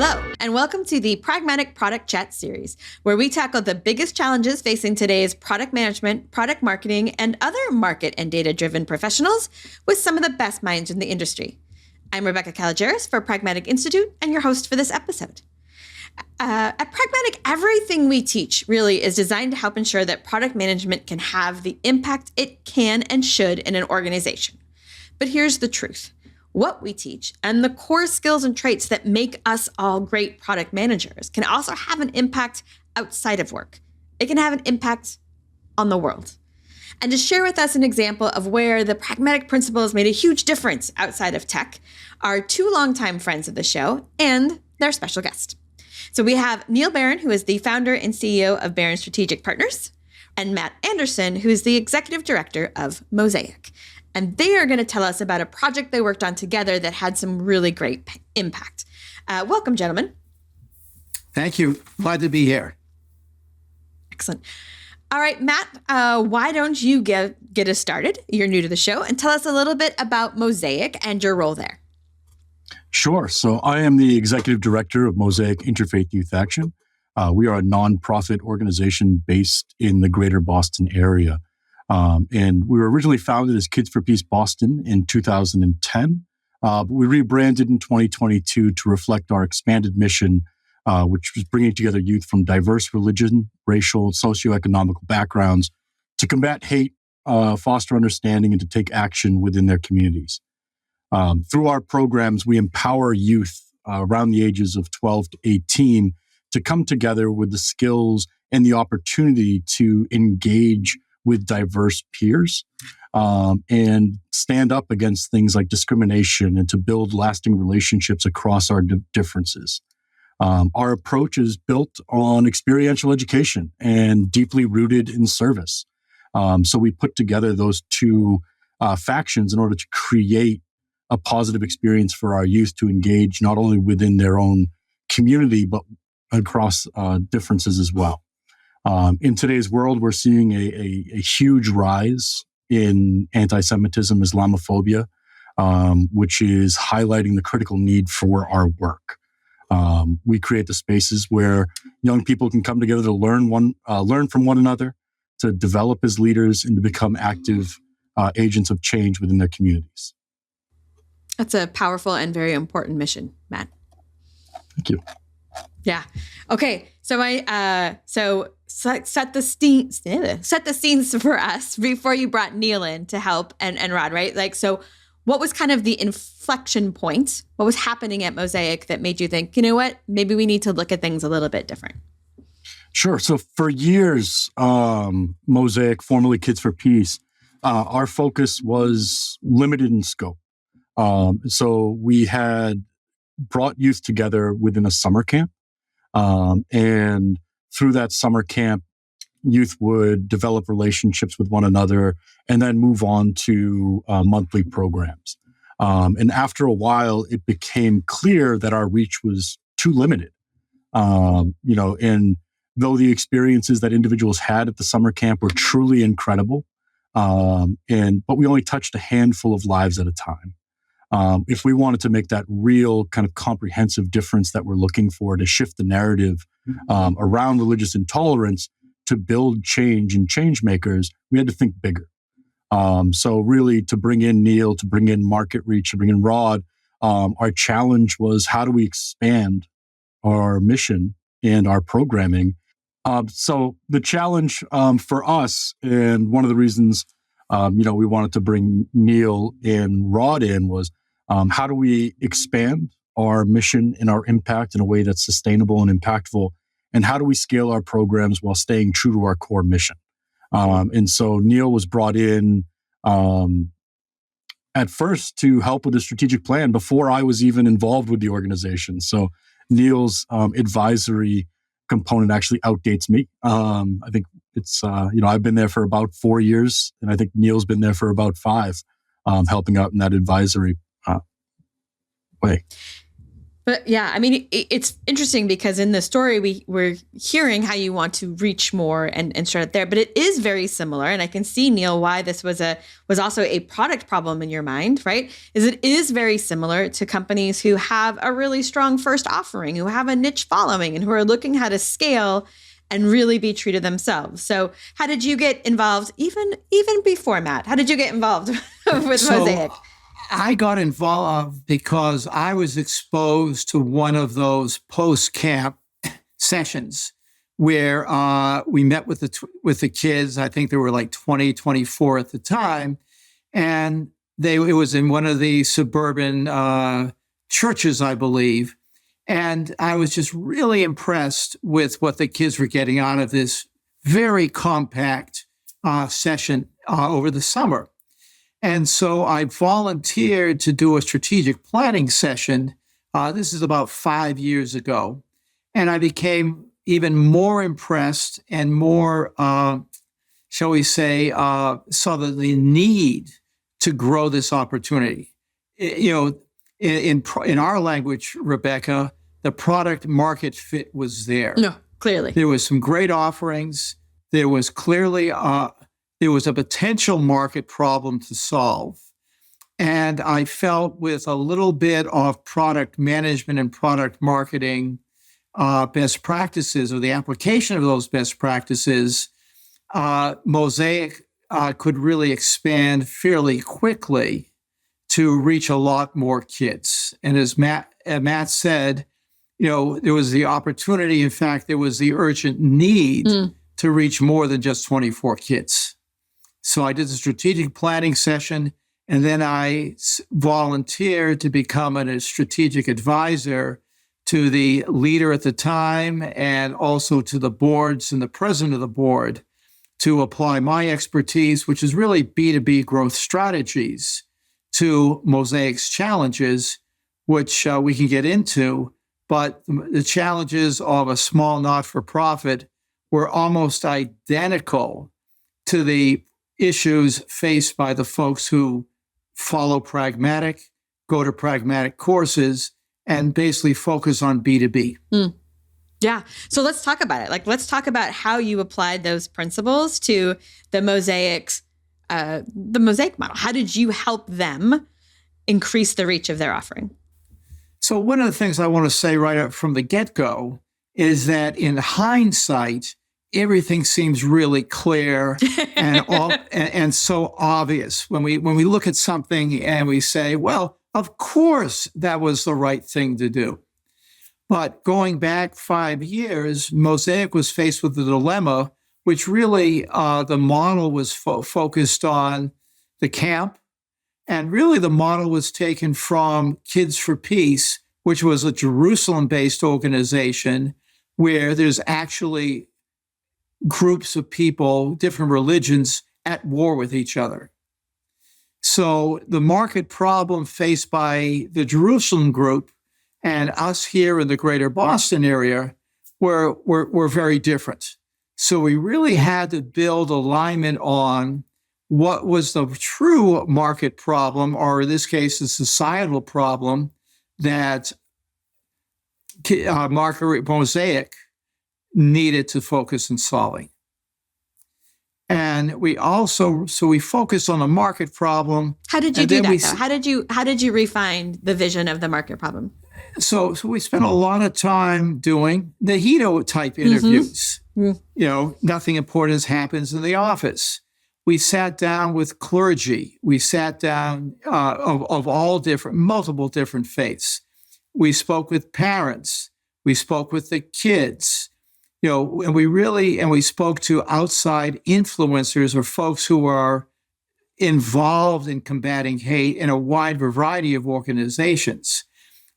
Hello, and welcome to the Pragmatic Product Chat series, where we tackle the biggest challenges facing today's product management, product marketing, and other market and data-driven professionals with some of the best minds in the industry. I'm Rebecca Kalogeris for Pragmatic Institute and your host for this episode. At Pragmatic, everything we teach really is designed to help ensure that product management can have the impact it can and should in an organization. But here's the truth. What we teach and the core skills and traits that make us all great product managers can also have an impact outside of work. It can have an impact on the world. And to share with us an example of where the pragmatic principles made a huge difference outside of tech are two longtime friends of the show and their special guest. So we have Neil Barron, who is the founder and CEO of Barron Strategic Partners, and Matt Anderson, who is the executive director of Mosaic. And they are going to tell us about a project they worked on together that had some really great impact. Welcome, gentlemen. Thank you. Glad to be here. Excellent. All right, Matt, why don't you get us started? You're new to the show, and tell us a little bit about Mosaic and your role there. Sure. So I am the executive director of Mosaic Interfaith Youth Action. We are a nonprofit organization based in the greater Boston area. And we were originally founded as Kids for Peace Boston in 2010. But we rebranded in 2022 to reflect our expanded mission, which was bringing together youth from diverse religion, racial, socioeconomic backgrounds to combat hate, foster understanding, and to take action within their communities. Through our programs, we empower youth around the ages of 12 to 18 to come together with the skills and the opportunity to engage with diverse peers and stand up against things like discrimination and to build lasting relationships across our differences. Our approach is built on experiential education and deeply rooted in service. So we put together those two factions in order to create a positive experience for our youth to engage not only within their own community, but across differences as well. In today's world, we're seeing a huge rise in anti-Semitism, Islamophobia, which is highlighting the critical need for our work. We create the spaces where young people can come together to learn from one another, to develop as leaders, and to become active agents of change within their communities. That's a powerful and very important mission, Matt. Thank you. Yeah. Okay. So set the scenes for us before you brought Neil in to help and Rod, right? Like, so what was kind of the inflection point? What was happening at Mosaic that made you think, you know what, maybe we need to look at things a little bit different? Sure. So for years, Mosaic, formerly Kids for Peace, our focus was limited in scope. So we had brought youth together within a summer camp. And through that summer camp, youth would develop relationships with one another and then move on to monthly programs. And after a while, it became clear that our reach was too limited. And though the experiences that individuals had at the summer camp were truly incredible, but we only touched a handful of lives at a time. If we wanted to make that real kind of comprehensive difference that we're looking for to shift the narrative around religious intolerance to build change and change makers, we had to think bigger. So really to bring in Neil, to bring in market reach, to bring in Rod, our challenge was how do we expand our mission and our programming? So the challenge for us, and one of the reasons we wanted to bring Neil and Rod in was how do we expand our mission and our impact in a way that's sustainable and impactful? And how do we scale our programs while staying true to our core mission? And so Neil was brought in at first to help with the strategic plan before I was even involved with the organization. So Neil's advisory component actually outdates me. I think it's, I've been there for about 4 years, and I think Neil's been there for about 5, helping out in that advisory way. But yeah, I mean, it's interesting because in the story, we're hearing how you want to reach more and start it there, but it is very similar. And I can see, Neil, why this was also a product problem in your mind, right? It is very similar to companies who have a really strong first offering, who have a niche following, and who are looking how to scale and really be true to themselves. So how did you get involved even before Matt? How did you get involved with Mosaic? I got involved because I was exposed to one of those post-camp sessions where we met with the kids. I think there were like 20, 24 at the time. And it was in one of the suburban churches, I believe. And I was just really impressed with what the kids were getting out of this very compact session over the summer. And so I volunteered to do a strategic planning session. This is about 5 years ago. And I became even more impressed and more, shall we say, saw the need to grow this opportunity. In our language, Rebecca, the product market fit was there. No, clearly. There was some great offerings. There was clearly there was a potential market problem to solve. And I felt with a little bit of product management and product marketing best practices, or the application of those best practices, Mosaic could really expand fairly quickly to reach a lot more kids. And as Matt said, there was the opportunity. In fact, there was the urgent need to reach more than just 24 kids. So I did the strategic planning session, and then I volunteered to become a strategic advisor to the leader at the time and also to the boards and the president of the board to apply my expertise, which is really B2B growth strategies, to Mosaic's challenges, which we can get into. But the challenges of a small not-for-profit were almost identical to the issues faced by the folks who follow Pragmatic, go to Pragmatic courses, and basically focus on B2B. Yeah. So let's talk about it. Let's talk about how you applied those principles to the Mosaic model. How did you help them increase the reach of their offering? So one of the things I want to say right up from the get-go is that in hindsight, everything seems really clear and so obvious when we look at something and we say, well, of course that was the right thing to do. But going back 5 years, Mosaic was faced with the dilemma, which really the model was focused on the camp. And really the model was taken from Kids for Peace, which was a Jerusalem-based organization where there's actually groups of people, different religions, at war with each other. So the market problem faced by the Jerusalem group and us here in the greater Boston area were very different. So we really had to build alignment on what was the true market problem, or in this case, the societal problem that Mosaic needed to focus on solving. And we focused on the market problem. How did you do that, though? How did you refine the vision of the market problem? So we spent a lot of time doing the Hito type interviews. Nothing important happens in the office. We sat down with clergy. We sat down of multiple different faiths. We spoke with parents. We spoke with the kids. And we spoke to outside influencers or folks who are involved in combating hate in a wide variety of organizations.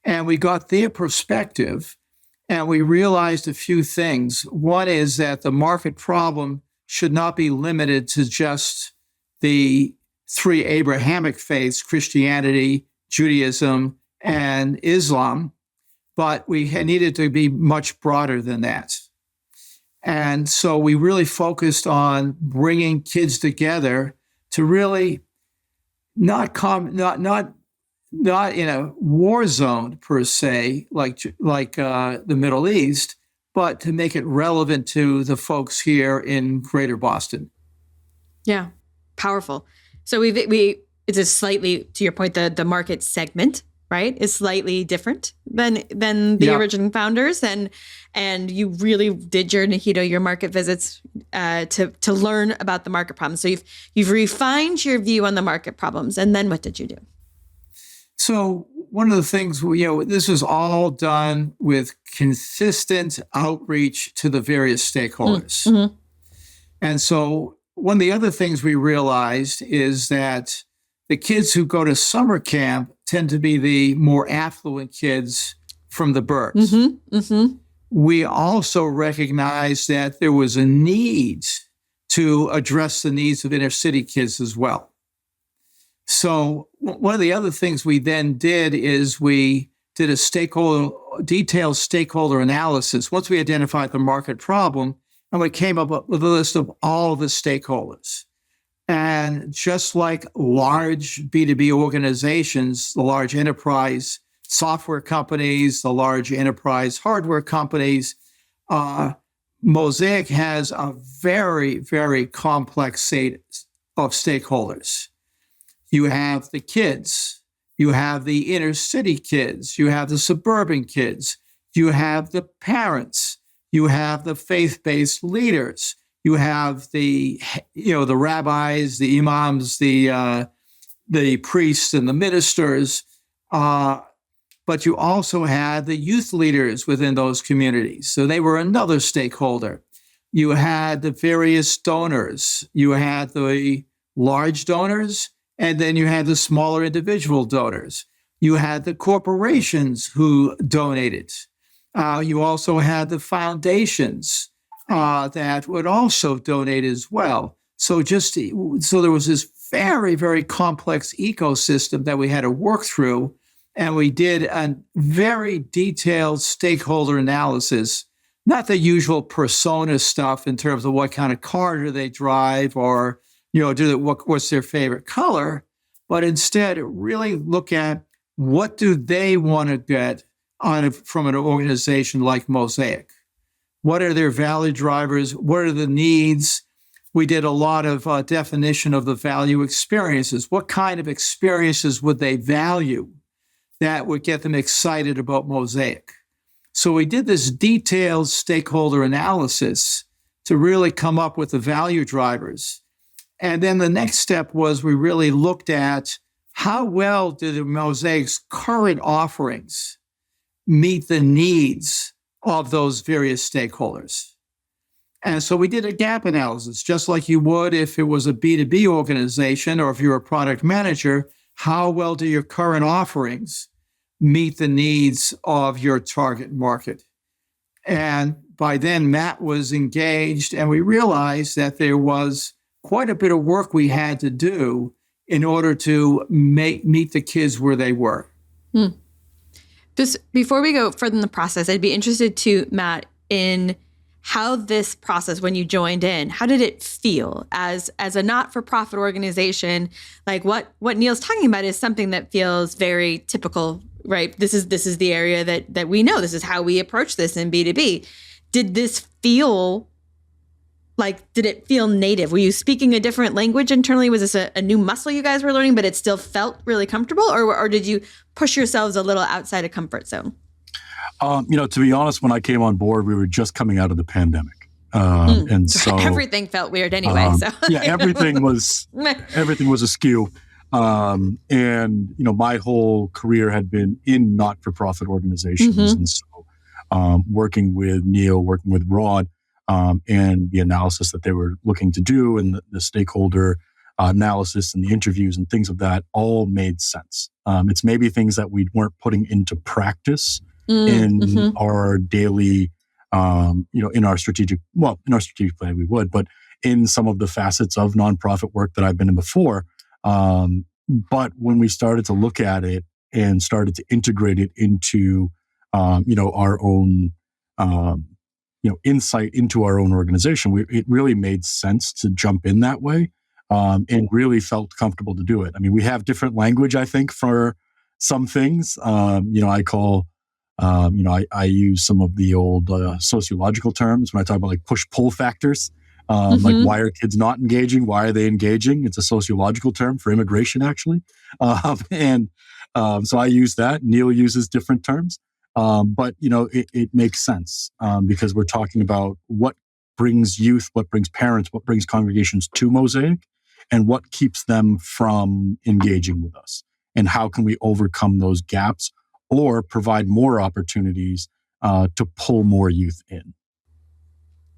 And we got their perspective, and we realized a few things. One is that the market problem should not be limited to just the three Abrahamic faiths, Christianity, Judaism, and Islam, but we needed to be much broader than that. And so we really focused on bringing kids together to really not not in a war zone per se, like the Middle East, but to make it relevant to the folks here in Greater Boston. Yeah, powerful. So it's a slightly, to your point, the market segment, right, is slightly different than the original founders, and you really did your market visits to learn about the market problems. So you've refined your view on the market problems, and then what did you do? So one of the things, this was all done with consistent outreach to the various stakeholders. Mm-hmm. And so one of the other things we realized is that the kids who go to summer camp tend to be the more affluent kids from the burbs. Mm-hmm. Mm-hmm. We also recognized that there was a need to address the needs of inner city kids as well. So one of the other things we then did is we did a detailed stakeholder analysis. Once we identified the market problem, and we came up with a list of all the stakeholders. And just like large B2B organizations, the large enterprise software companies, the large enterprise hardware companies, Mosaic has a very, very complex set of stakeholders. You have the kids, you have the inner city kids, you have the suburban kids, you have the parents, you have the faith-based leaders, you have the rabbis, the imams, the priests and the ministers, but you also had the youth leaders within those communities. So they were another stakeholder. You had the various donors. You had the large donors, and then you had the smaller individual donors. You had the corporations who donated. You also had the foundations that would also donate as well. So there was this very, very complex ecosystem that we had to work through. And we did a very detailed stakeholder analysis, not the usual persona stuff in terms of what kind of car do they drive or what's their favorite color, but instead really look at what do they want to get from an organization like Mosaic. What are their value drivers? What are the needs? We did a lot of definition of the value experiences. What kind of experiences would they value that would get them excited about Mosaic? So we did this detailed stakeholder analysis to really come up with the value drivers. And then the next step was we really looked at how well did Mosaic's current offerings meet the needs of those various stakeholders. And so we did a gap analysis, just like you would if it was a B2B organization or if you're a product manager. How well do your current offerings meet the needs of your target market? And by then, Matt was engaged, and we realized that there was quite a bit of work we had to do in order to meet the kids where they were. Just before we go further in the process, I'd be interested to, Matt, in how this process, when you joined in, how did it feel as a not-for-profit organization? Like what Neil's talking about is something that feels very typical, right? This is the area that we know. This is how we approach this in B2B. Did this feel did it feel native? Were you speaking a different language internally? Was this a new muscle you guys were learning, but it still felt really comfortable? Or did you push yourselves a little outside of comfort zone? To be honest, when I came on board, we were just coming out of the pandemic. And so everything felt weird anyway. Everything was askew. And my whole career had been in not-for-profit organizations. Mm-hmm. And so working with Neil, working with Rod, and the analysis that they were looking to do and the stakeholder analysis and the interviews and things of that all made sense. It's maybe things that we weren't putting into practice in our daily, in our strategic plan we would, but in some of the facets of nonprofit work that I've been in before. But when we started to look at it and started to integrate it into, our own, insight into our own organization, it really made sense to jump in that way, and really felt comfortable to do it. I mean, we have different language, I think, for some things. I call, I use some of the old sociological terms when I talk about like push-pull factors. Like, why are kids not engaging? Why are they engaging? It's a sociological term for immigration, actually. So I use that. Neil uses different terms. But, it makes sense because we're talking about what brings youth, what brings parents, what brings congregations to Mosaic, and what keeps them from engaging with us. And how can we overcome those gaps or provide more opportunities to pull more youth in?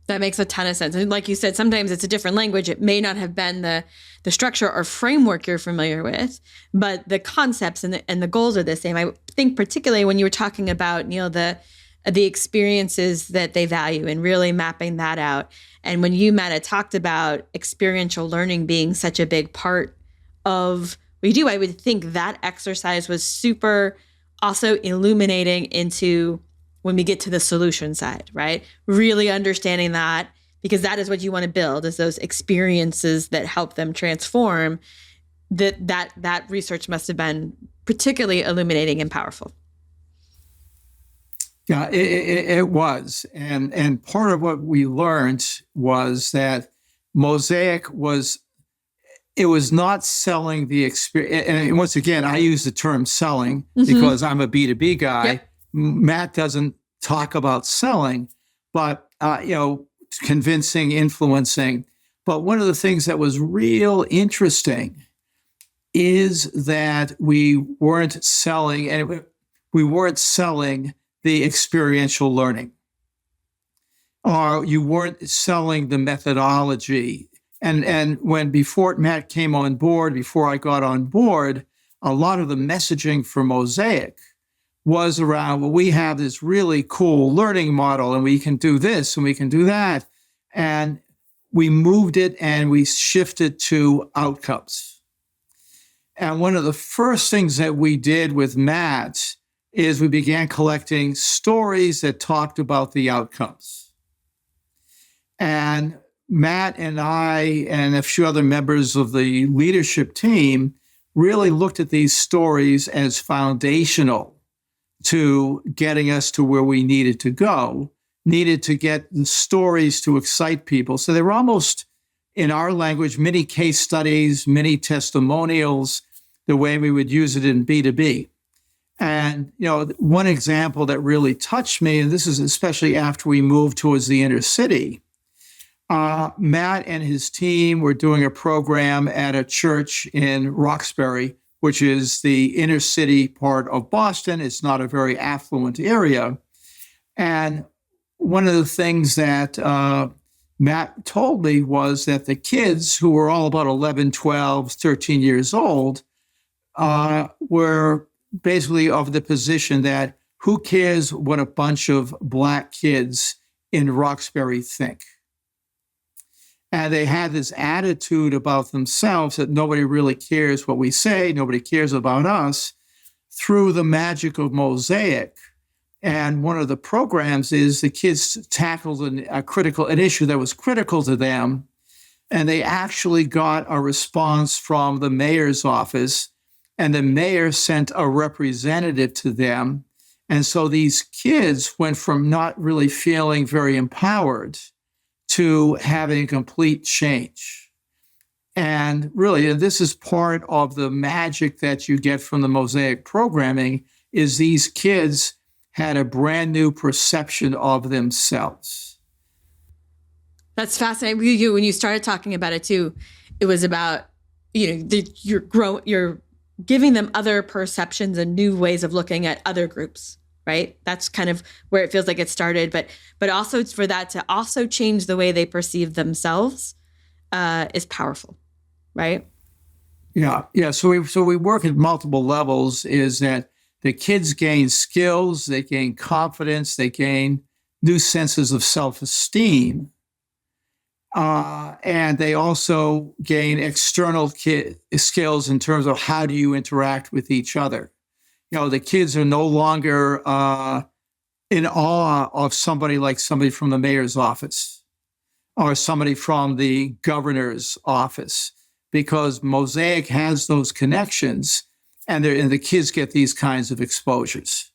That makes a ton of sense. And like you said, sometimes it's a different language. It may not have been the structure or framework you're familiar with, but the concepts and the goals are the same. I think particularly when you were talking about, Neil, the experiences that they value and really mapping that out. And when you, Matt, had talked about experiential learning being such a big part of what we do, I would think that exercise was super also illuminating into when we get to the solution side, right? Really understanding that, because that is what you want to build, is those experiences that help them transform. That research must have been particularly illuminating and powerful. Yeah, it was. And part of what we learned was that Mosaic was not selling the experience. And once again, I use the term selling because I'm a B2B guy. Yep. Matt doesn't talk about selling, but, convincing, influencing. But one of the things that was real interesting is that we weren't selling the experiential learning, or you weren't selling the methodology. And before Matt came on board, before I got on board, a lot of the messaging for Mosaic was around, well, we have this really cool learning model and we can do this and we can do that. And we moved it and we shifted to outcomes. And one of the first things that we did with Matt is we began collecting stories that talked about the outcomes. And Matt and I and a few other members of the leadership team really looked at these stories as foundational to getting us to where we needed to go, needed to get the stories to excite people. So they were almost, in our language, mini case studies, mini testimonials, the way we would use it in B2B. And, one example that really touched me, and this is especially after we moved towards the inner city, Matt and his team were doing a program at a church in Roxbury, which is the inner city part of Boston. It's not a very affluent area. And one of the things that Matt told me was that the kids, who were all about 11, 12, 13 years old, were basically of the position that who cares what a bunch of Black kids in Roxbury think? And they had this attitude about themselves that nobody really cares what we say, nobody cares about us, through the magic of Mosaic. And one of the programs is the kids tackled an issue that was critical to them, and they actually got a response from the mayor's office, and the mayor sent a representative to them. And so these kids went from not really feeling very empowered to having a complete change. And really, this is part of the magic that you get from the Mosaic programming, is these kids had a brand new perception of themselves. That's fascinating. When you started talking about it too, it was about, you're giving them other perceptions and new ways of looking at other groups. Right? That's kind of where it feels like it started, but also it's for that to also change the way they perceive themselves is powerful, right? Yeah. So we work at multiple levels. Is that the kids gain skills, they gain confidence, they gain new senses of self-esteem, and they also gain external skills in terms of how do you interact with each other. The kids are no longer in awe of somebody from the mayor's office or somebody from the governor's office, because Mosaic has those connections. and the kids get these kinds of exposures.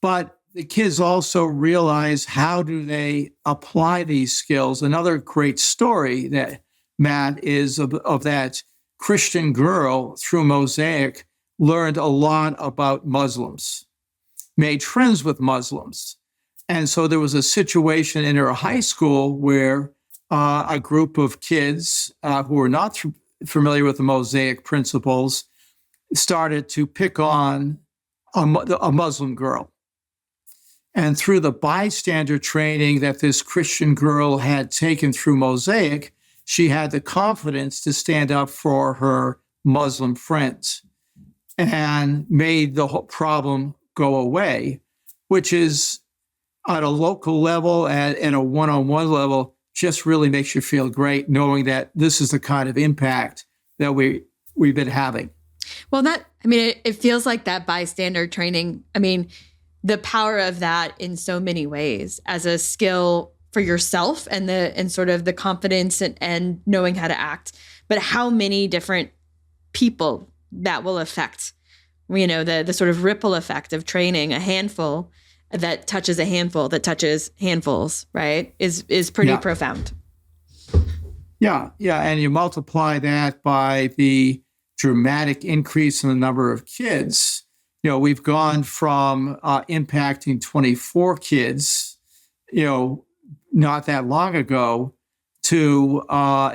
But the kids also realize, how do they apply these skills? Another great story that, Matt, is of that Christian girl through Mosaic, learned a lot about Muslims, made friends with Muslims. And so there was a situation in her high school where a group of kids who were not familiar with the Mosaic principles started to pick on a Muslim girl. And through the bystander training that this Christian girl had taken through Mosaic, she had the confidence to stand up for her Muslim friends and made the whole problem go away, which is at a local level and a one-on-one level, just really makes you feel great knowing that this is the kind of impact that we've been having. Well, it feels like that bystander training. I mean, the power of that in so many ways as a skill for yourself and sort of the confidence and knowing how to act, but how many different people that will affect, the sort of ripple effect of training a handful that touches a handful that touches handfuls, right, is pretty profound. Yeah. And you multiply that by the dramatic increase in the number of kids. We've gone from impacting 24 kids, not that long ago, to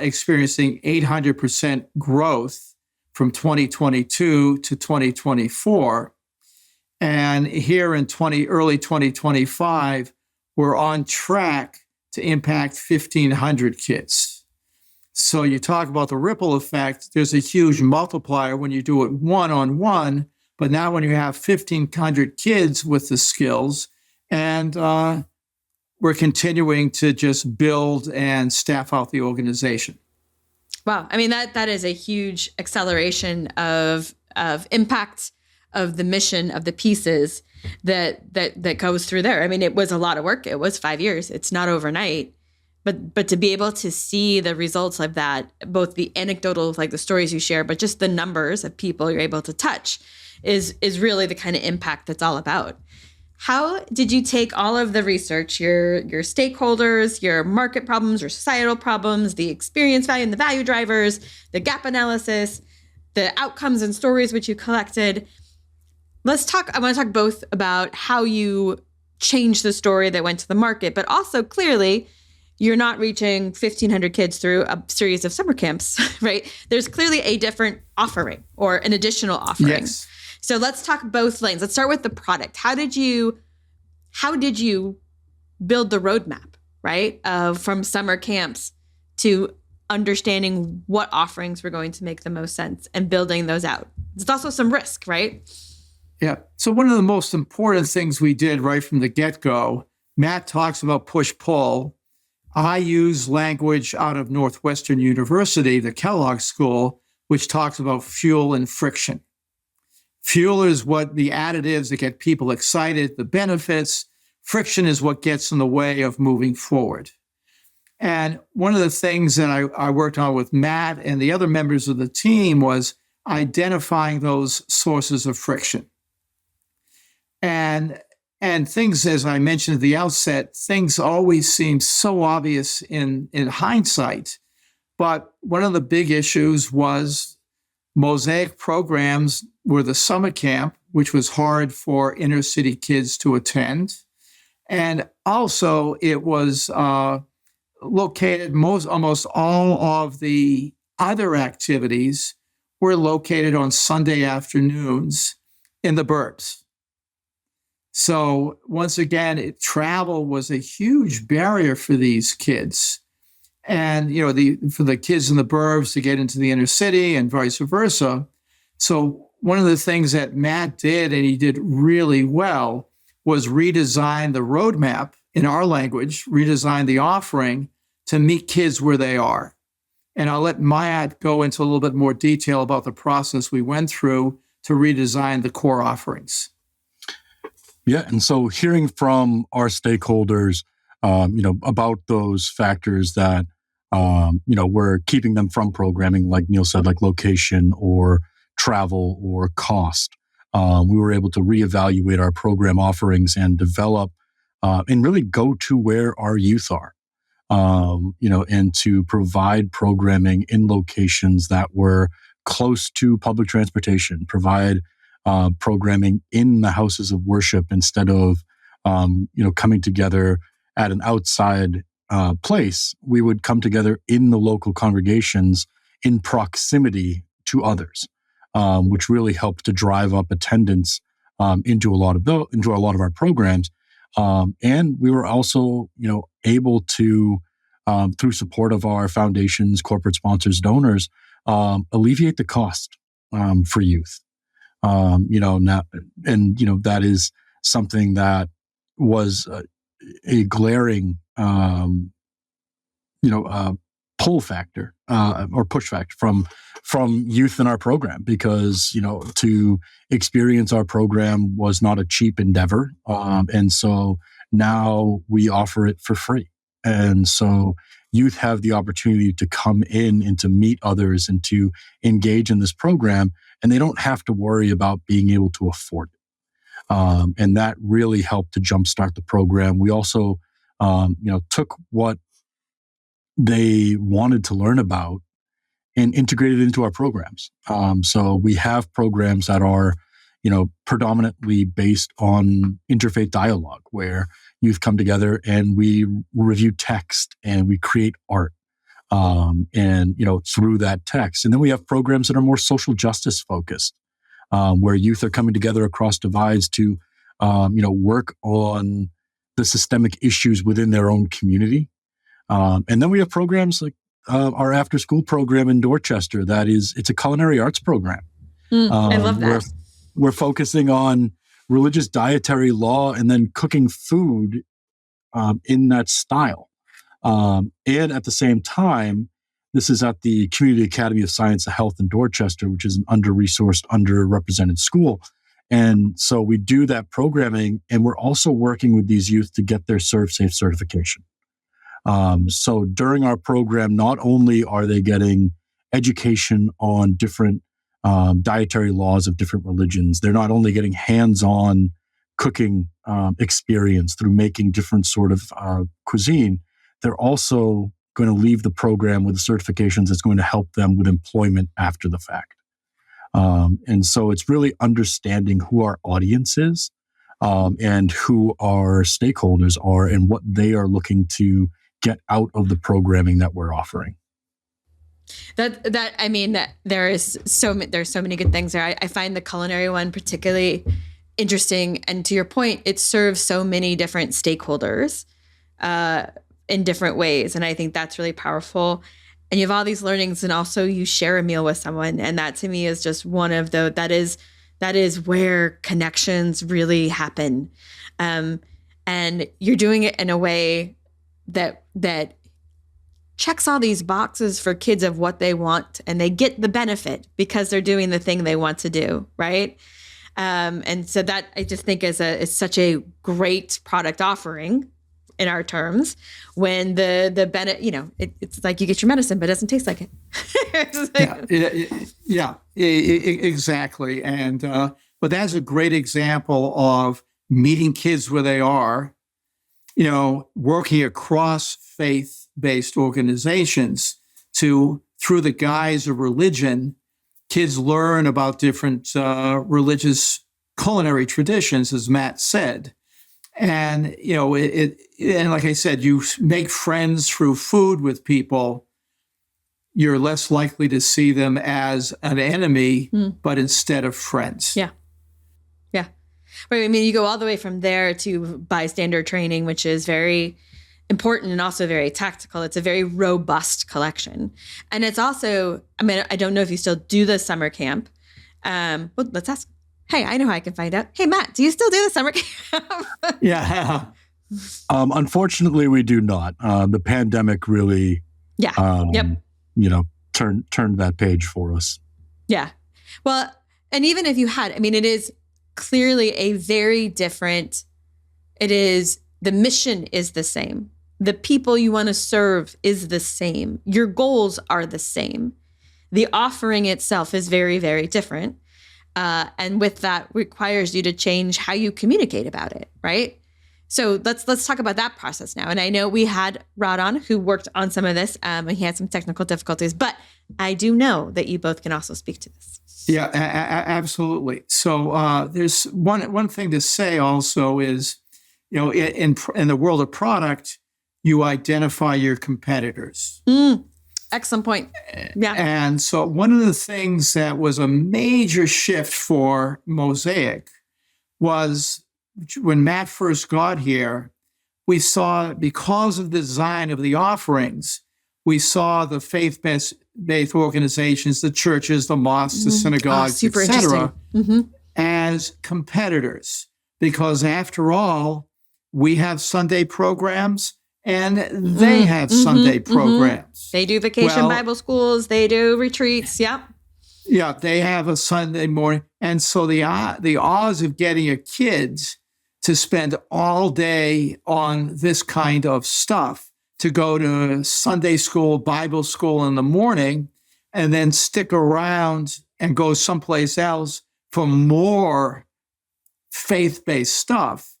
experiencing 800% growth from 2022 to 2024. And here in early 2025, we're on track to impact 1,500 kids. So you talk about the ripple effect, there's a huge multiplier when you do it one-on-one. But now when you have 1,500 kids with the skills, and we're continuing to just build and staff out the organization. Wow. I mean, that is a huge acceleration of impact of the mission of the pieces that goes through there. I mean, it was a lot of work. It was 5 years. It's not overnight. But to be able to see the results of that, both the anecdotal, like the stories you share, but just the numbers of people you're able to touch is really the kind of impact that's all about. How did you take all of the research, your stakeholders, your market problems, your societal problems, the experience value and the value drivers, the gap analysis, the outcomes and stories which you collected? I want to talk both about how you changed the story that went to the market, but also clearly you're not reaching 1,500 kids through a series of summer camps, right? There's clearly a different offering or an additional offering. Yes. So let's talk both lanes. Let's start with the product. How did you build the roadmap, right? From summer camps to understanding what offerings were going to make the most sense and building those out. There's also some risk, right? Yeah. So one of the most important things we did right from the get-go, Matt talks about push-pull. I use language out of Northwestern University, the Kellogg School, which talks about fuel and friction. Fuel is what the additives that get people excited, the benefits. Friction is what gets in the way of moving forward. And one of the things that I worked on with Matt and the other members of the team was identifying those sources of friction. And things, as I mentioned at the outset, things always seem so obvious in hindsight. But one of the big issues was Mosaic programs were the summer camp, which was hard for inner city kids to attend. And also it was located, almost all of the other activities were located on Sunday afternoons in the burbs. So once again, travel was a huge barrier for these kids. And, for the kids in the burbs to get into the inner city and vice versa. So one of the things that Matt did, and he did really well, was redesign the roadmap in our language, redesign the offering to meet kids where they are. And I'll let Matt go into a little bit more detail about the process we went through to redesign the core offerings. Yeah, and so hearing from our stakeholders, about those factors that, were keeping them from programming, like Neil said, like location or travel or cost. We were able to reevaluate our program offerings and develop and really go to where our youth are, and to provide programming in locations that were close to public transportation, provide programming in the houses of worship instead of, coming together at an outside place. We would come together in the local congregations in proximity to others, which really helped to drive up attendance into a lot of our programs. And we were also, able to, through support of our foundations, corporate sponsors, donors, alleviate the cost for youth. That is something that was a glaring, pull factor or push factor from youth in our program, because to experience our program was not a cheap endeavor, and so now we offer it for free. And so youth have the opportunity to come in and to meet others and to engage in this program, and they don't have to worry about being able to afford it. And that really helped to jumpstart the program. We also, took what they wanted to learn about and integrated it into our programs. So we have programs that are, predominantly based on interfaith dialogue, where youth come together and we review text and we create art, through that text. And then we have programs that are more social justice focused, where youth are coming together across divides to, work on the systemic issues within their own community. And then we have programs like our after-school program in Dorchester. It's a culinary arts program. I love that. We're focusing on religious dietary law and then cooking food in that style. And at the same time, this is at the Community Academy of Science and Health in Dorchester, which is an under-resourced, underrepresented school. And so we do that programming, and we're also working with these youth to get their ServSafe certification. So during our program, not only are they getting education on different dietary laws of different religions, they're not only getting hands-on cooking experience through making different sort of cuisine, they're also going to leave the program with the certifications that's going to help them with employment after the fact. And so it's really understanding who our audience is and who our stakeholders are and what they are looking to get out of the programming that we're offering. There's so many good things there. I find the culinary one particularly interesting, and to your point, it serves so many different stakeholders in different ways, and I think that's really powerful. And you have all these learnings, and also you share a meal with someone, and that to me is just one of that is where connections really happen, and you're doing it in a way that checks all these boxes for kids of what they want, and they get the benefit because they're doing the thing they want to do, right? And so that I just think is such a great product offering in our terms, when the benefit, it's like you get your medicine, but it doesn't taste like it. Exactly. And but that's a great example of meeting kids where they are, working across faith-based organizations through the guise of religion, kids learn about different religious culinary traditions, as Matt said. And, and like I said, you make friends through food with people, you're less likely to see them as an enemy, but instead of friends. Yeah. Yeah. Right. I mean, you go all the way from there to bystander training, which is very important and also very tactical. It's a very robust collection. And it's also, I don't know if you still do the summer camp. Well, let's ask. Hey, I know how I can find out. Hey, Matt, do you still do the summer camp? Yeah. Unfortunately, we do not. The pandemic really, turned that page for us. Yeah. Well, and even if you had, it is clearly a very different, the mission is the same. The people you want to serve is the same. Your goals are the same. the offering itself is very, very different. And with that requires you to change how you communicate about it, right? So let's talk about that process now. And I know we had Rod on who worked on some of this, and he had some technical difficulties, but I do know that you both can also speak to this. Yeah, absolutely. So there's one thing to say also is, in the world of product, you identify your competitors. Excellent point. Yeah. And so one of the things that was a major shift for Mosaic was when Matt first got here, we saw, because of the design of the offerings, we saw the faith-based organizations, the churches, the mosques, the synagogues, etc., as competitors. Because after all, we have Sunday programs and they have Sunday programs. They do vacation Bible schools. They do retreats. Yep. Yeah, they have a Sunday morning. And so the odds of getting your kids to spend all day on this kind of stuff, to go to Sunday school, Bible school in the morning, and then stick around and go someplace else for more faith-based stuff,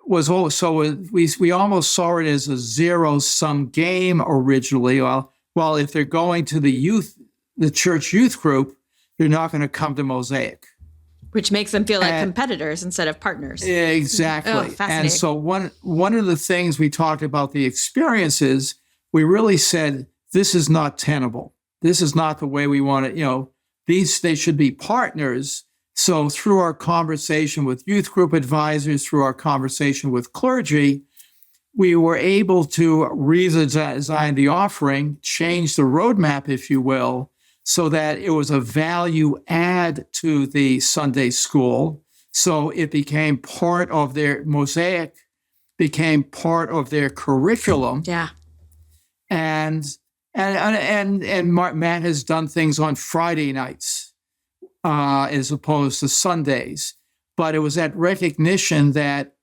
was also, we almost saw it as a zero-sum game originally. Well, if they're going to the church youth group, they're not going to come to Mosaic. Which makes them feel like competitors instead of partners. Exactly. Oh, fascinating. And so one of the things we talked about the experiences, we really said, this is not tenable. This is not the way we want it. They should be partners. So through our conversation with youth group advisors, through our conversation with clergy, we were able to redesign the offering, change the roadmap, if you will, so that it was a value add to the Sunday school. So it became part of their Mosaic, became part of their curriculum. Yeah. And Matt has done things on Friday nights as opposed to Sundays. But it was that recognition that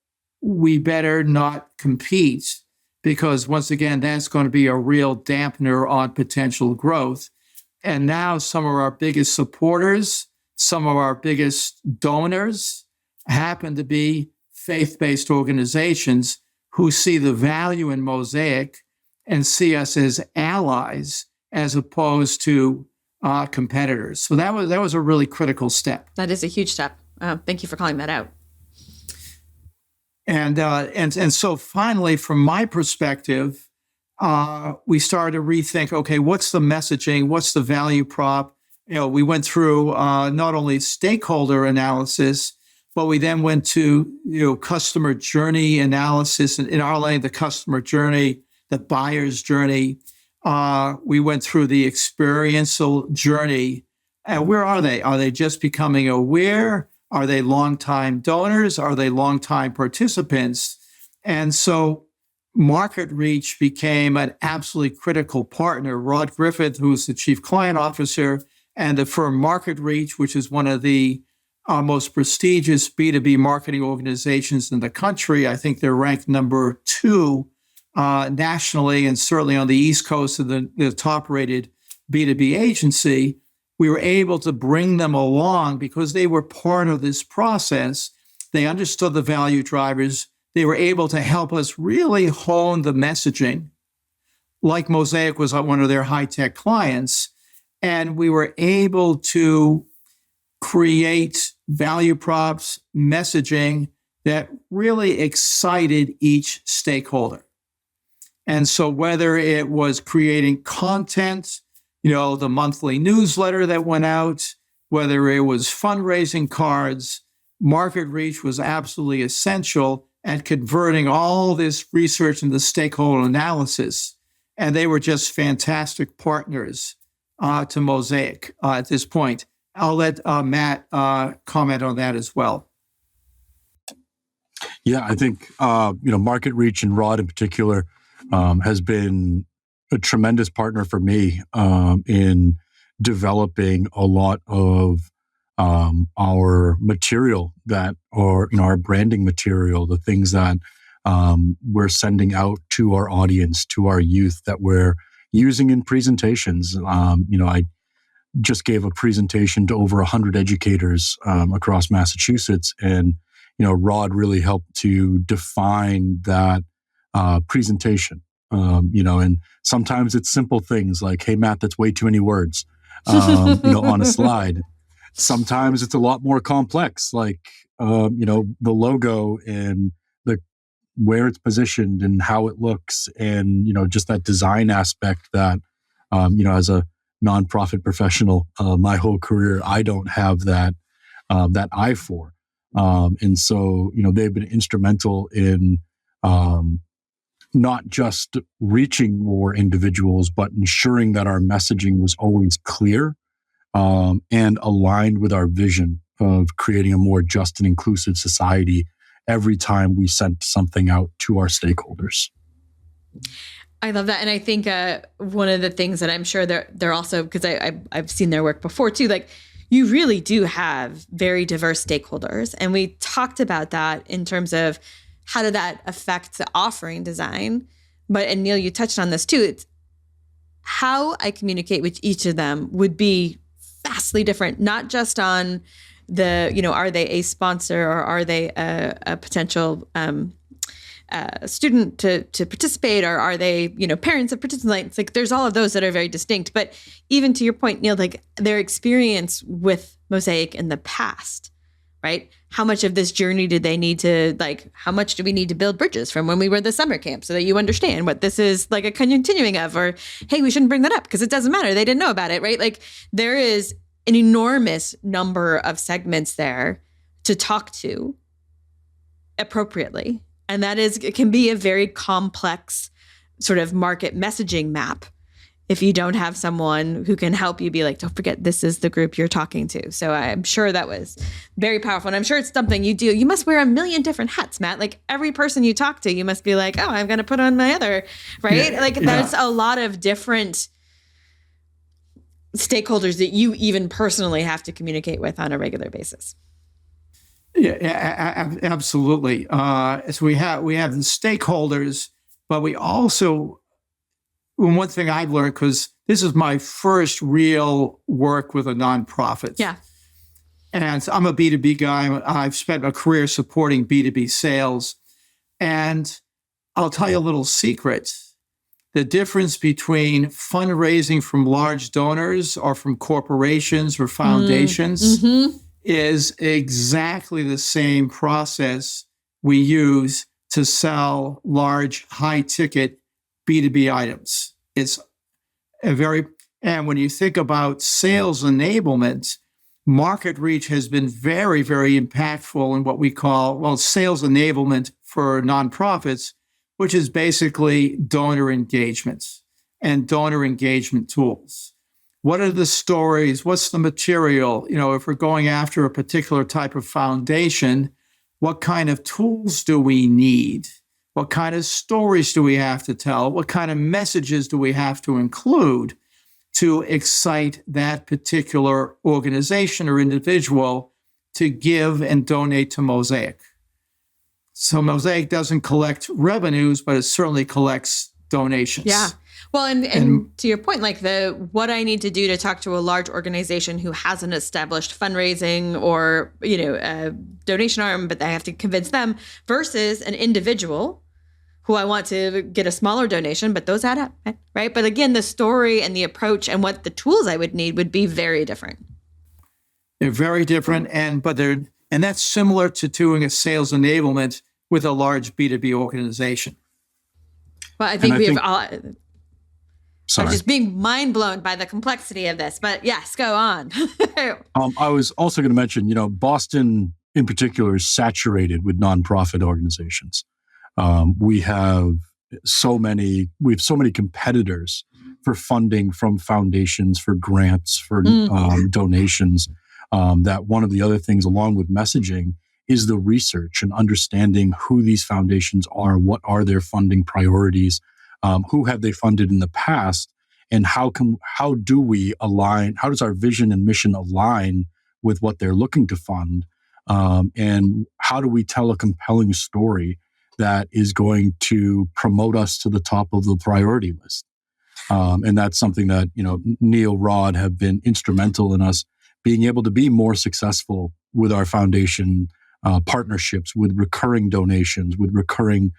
we better not compete, because once again, that's going to be a real dampener on potential growth. And now some of our biggest supporters, some of our biggest donors happen to be faith-based organizations who see the value in Mosaic and see us as allies as opposed to competitors. So that was a really critical step. That is a huge step. Thank you for calling that out. And so finally, from my perspective, we started to rethink, okay, what's the messaging? What's the value prop? We went through not only stakeholder analysis, but we then went to, customer journey analysis. And in our lane, the customer journey, the buyer's journey. We went through the experiential journey. And where are they? Are they just becoming aware? Are they longtime donors? Are they longtime participants? And so market reach became an absolutely critical partner. Rod Griffith, who's the chief client officer, and the firm Market Reach, which is one of the most prestigious B2B marketing organizations in the country. I think they're ranked number 2 nationally, and certainly on the East Coast of the top-rated B2B agency. We were able to bring them along because they were part of this process. They understood the value drivers. They were able to help us really hone the messaging, like Mosaic was one of their high-tech clients. And we were able to create value props, messaging that really excited each stakeholder. And so whether it was creating content, the monthly newsletter that went out, whether it was fundraising cards, market reach was absolutely essential at converting all this research into stakeholder analysis. And they were just fantastic partners to Mosaic at this point. I'll let Matt comment on that as well. Yeah, I think, market reach, and Rod in particular has been a tremendous partner for me in developing a lot of our material our branding material, the things that we're sending out to our audience, to our youth, that we're using in presentations. just gave a presentation to over 100 educators across Massachusetts. And, Rod really helped to define that presentation. And sometimes it's simple things like, hey, Matt, that's way too many words, on a slide. Sometimes it's a lot more complex, like, the logo and where it's positioned and how it looks, and just that design aspect that as a nonprofit professional my whole career I don't have that eye for, and so they've been instrumental in not just reaching more individuals but ensuring that our messaging was always clear and aligned with our vision of creating a more just and inclusive society every time we sent something out to our stakeholders. I love that. And I think one of the things that I'm sure they're also, because I've seen their work before too, like you really do have very diverse stakeholders. And we talked about that in terms of how did that affect the offering design. And Neil, you touched on this too. It's how I communicate with each of them would be vastly different, not just on are they a sponsor or are they a potential student to participate, or are they, parents of participants? Like there's all of those that are very distinct. But even to your point, Neil, like their experience with Mosaic in the past, right? How much of this journey did they need to, how much do we need to build bridges from when we were at the summer camp so that you understand what this is like a continuing of, or, hey, we shouldn't bring that up because it doesn't matter. They didn't know about it, right? Like there is an enormous number of segments there to talk to appropriately. And it can be a very complex sort of market messaging map if you don't have someone who can help you be like, don't forget, this is the group you're talking to. So I'm sure that was very powerful. And I'm sure it's something you do. You must wear a million different hats, Matt. Like every person you talk to, you must be like, oh, I'm going to put on my other, right? There's a lot of different stakeholders that you even personally have to communicate with on a regular basis. Yeah, absolutely. So we have the stakeholders, but we also, one thing I've learned, because this is my first real work with a nonprofit. Yeah. And so I'm a B2B guy. I've spent my career supporting B2B sales. And I'll tell you a little secret. The difference between fundraising from large donors or from corporations or foundations is exactly the same process we use to sell large, high-ticket B2B items. It's and when you think about sales enablement, market reach has been very, very impactful in what we call, sales enablement for nonprofits, which is basically donor engagements and donor engagement tools. What are the stories? What's the material? If we're going after a particular type of foundation, what kind of tools do we need? What kind of stories do we have to tell? What kind of messages do we have to include to excite that particular organization or individual to give and donate to Mosaic? So Mosaic doesn't collect revenues, but it certainly collects donations. Yeah. Well, and to your point, like what I need to do to talk to a large organization who has an established fundraising or, a donation arm, but I have to convince them versus an individual who I want to get a smaller donation, but those add up, right? But again, the story and the approach and what the tools I would need would be very different. They're very different, and that's similar to doing a sales enablement with a large B2B organization. Well, I think I'm just being mind blown by the complexity of this, but yes, go on. I was also going to mention, Boston in particular is saturated with nonprofit organizations. We have so many competitors for funding from foundations, for grants, for donations, that one of the other things along with messaging is the research and understanding who these foundations are, what are their funding priorities, who have they funded in the past, and how do we align, how does our vision and mission align with what they're looking to fund, and how do we tell a compelling story that is going to promote us to the top of the priority list. And that's something that, Neil, Rod have been instrumental in us being able to be more successful with our foundation partnerships, with recurring donations, with recurring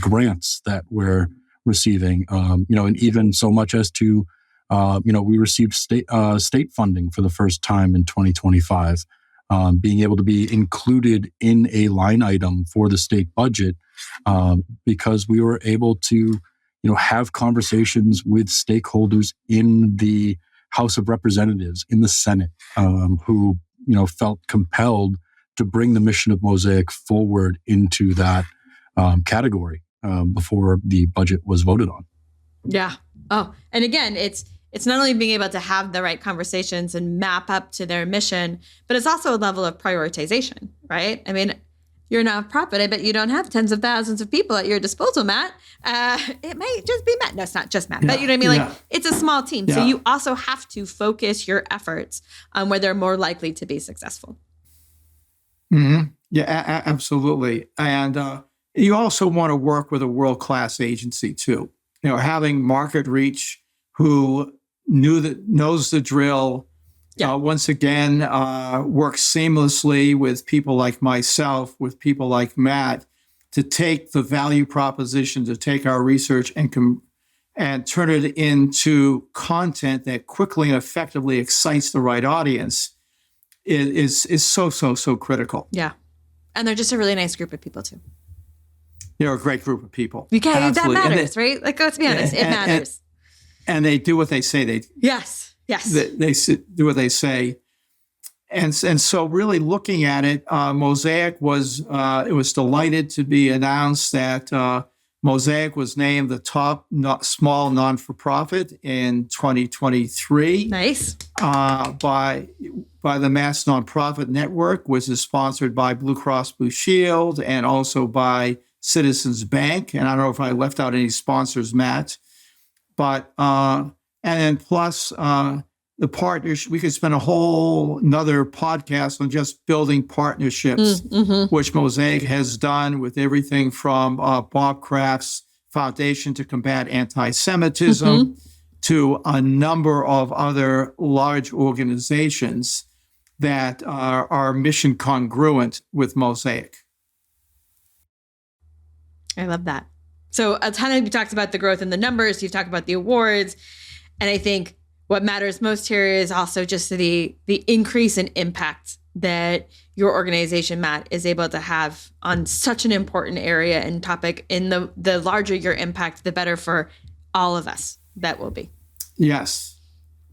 grants that we're receiving, and even so much as to, we received state funding for the first time in 2025, being able to be included in a line item for the state budget because we were able to, have conversations with stakeholders in the House of Representatives, in the Senate, who, felt compelled to bring the mission of Mosaic forward into that category before the budget was voted on. Yeah. Oh, and again, it's not only being able to have the right conversations and map up to their mission, but it's also a level of prioritization, right? I mean, you're a nonprofit. I bet you don't have tens of thousands of people at your disposal, Matt. It might just be Matt. No, it's not just Matt, but you know what I mean? Like, it's a small team. Yeah. So you also have to focus your efforts on where they're more likely to be successful. Mm-hmm. Yeah, absolutely. And you also want to work with a world-class agency too. Having market reach, who knows the drill. Once again, works seamlessly with people like myself, with people like Matt, to take the value proposition, to take our research and turn it into content that quickly and effectively excites the right audience is so critical. Yeah. And they're just a really nice group of people too. They're a great group of people. That matters, right? Like, let's be honest, it matters. And they do what they say. Yes. They do what they say. And so really looking at it, Mosaic was delighted to be announced that Mosaic was named the top small non-for-profit in 2023. Nice. By the Mass Nonprofit Network, which is sponsored by Blue Cross Blue Shield and also by Citizens Bank. And I don't know if I left out any sponsors, Matt. But and then plus the partnership, we could spend a whole another podcast on just building partnerships, which Mosaic has done with everything from Bob Kraft's Foundation to Combat Anti-Semitism to a number of other large organizations that are mission congruent with Mosaic. I love that. So a ton of you talked about the growth in the numbers. You've talked about the awards. And I think what matters most here is also just the increase in impact that your organization, Matt, is able to have on such an important area and topic. And the larger your impact, the better for all of us that will be. Yes.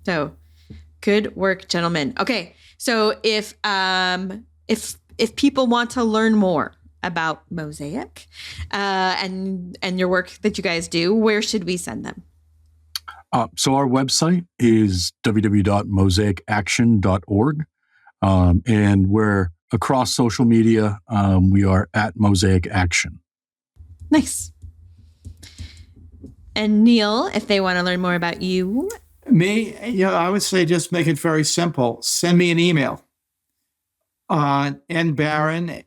So good work, gentlemen. Okay. So if people want to learn more about Mosaic and your work that you guys do, where should we send them? So our website is www.mosaicaction.org. And we're across social media. We are at Mosaic Action. Nice. And Neil, if they want to learn more about you. Me, I would say just make it very simple. Send me an email on nbaron,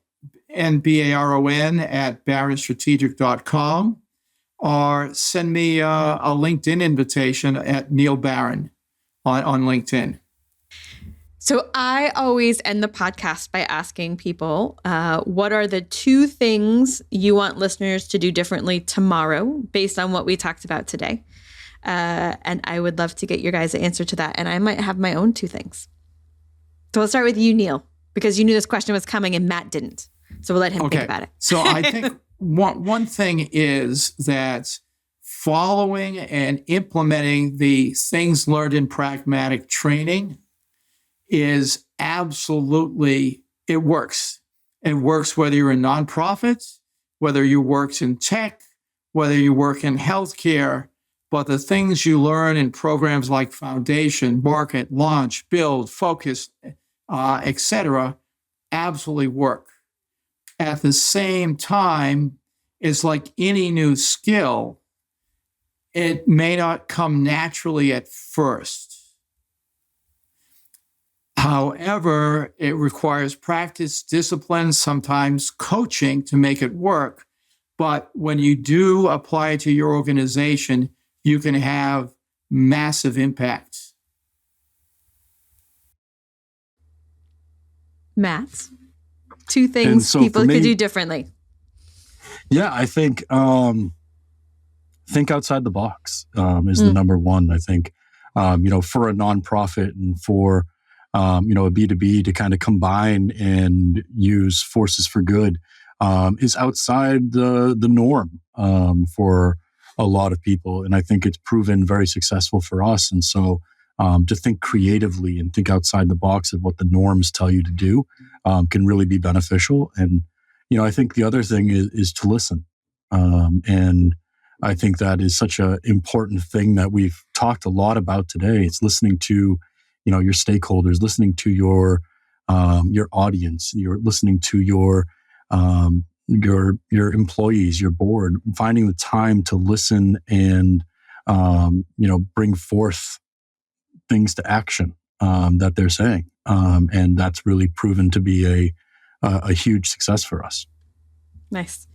NBARON at baronstrategic.com, or send me a LinkedIn invitation at Neil Barron on LinkedIn. So I always end the podcast by asking people, what are the 2 things you want listeners to do differently tomorrow based on what we talked about today? And I would love to get your guys' answer to that. And I might have my own 2 things. So we'll start with you, Neil, because you knew this question was coming and Matt didn't. So we'll let him think about it. So I think one thing is that following and implementing the things learned in Pragmatic training is absolutely, it works. It works whether you're a nonprofit, whether you work in tech, whether you work in healthcare, but the things you learn in programs like Foundation, Market, Launch, Build, Focus, etc., absolutely work. At the same time, it's like any new skill, it may not come naturally at first. However, it requires practice, discipline, sometimes coaching to make it work. But when you do apply it to your organization, you can have massive impact. Matt, 2 things people could do differently. Yeah, I think outside the box is the number one. I think, for a nonprofit and for, a B2B to kind of combine and use forces for good is outside the norm for a lot of people. And I think it's proven very successful for us. And so to think creatively and think outside the box of what the norms tell you to do can really be beneficial. And, I think the other thing is to listen. And I think that is such an important thing that we've talked a lot about today. It's listening to, your stakeholders, listening to your audience, you're listening to your employees, your board, finding the time to listen and, bring forth things to action that they're saying. And that's really proven to be a huge success for us. Nice.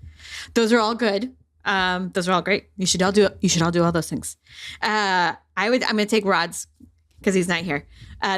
Those are all good. Those are all great. You should all do all those things. I'm going to take Rod's because he's not here.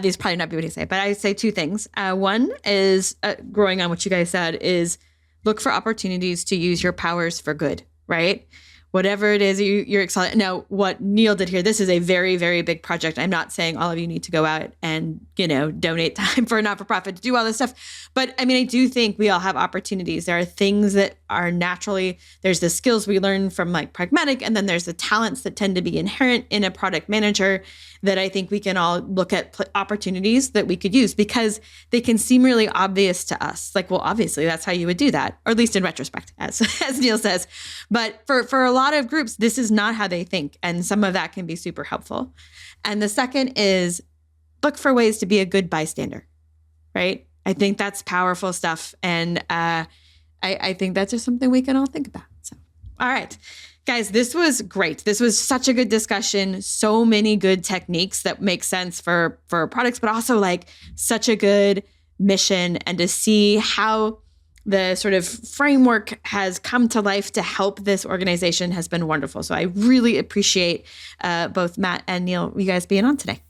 These probably not be what he say, but I say 2 things. One is growing on what you guys said is look for opportunities to use your powers for good, right? Whatever it is you're excited. Now, what Neil did here, this is a very, very big project. I'm not saying all of you need to go out and, donate time for a not-for-profit to do all this stuff. But I do think we all have opportunities. There are things that are naturally, there's the skills we learn from like Pragmatic, and then there's the talents that tend to be inherent in a product manager that I think we can all look at opportunities that we could use because they can seem really obvious to us. Like, well, obviously that's how you would do that, or at least in retrospect, as Neil says. But for a lot of groups, this is not how they think. And some of that can be super helpful. And the second is look for ways to be a good bystander, right? I think that's powerful stuff. And I think that's just something we can all think about. So, all right. Guys, this was great. This was such a good discussion. So many good techniques that make sense for products, but also like such a good mission, and to see how the sort of framework has come to life to help this organization has been wonderful. So I really appreciate both Matt and Neil, you guys being on today.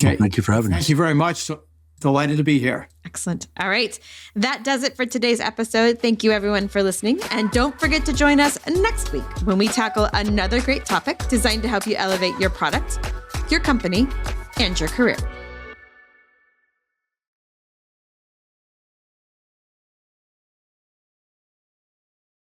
Okay. Well, thank you for having us. Thank you very much. So delighted to be here. Excellent. All right. That does it for today's episode. Thank you everyone for listening. And don't forget to join us next week when we tackle another great topic designed to help you elevate your product, your company, and your career.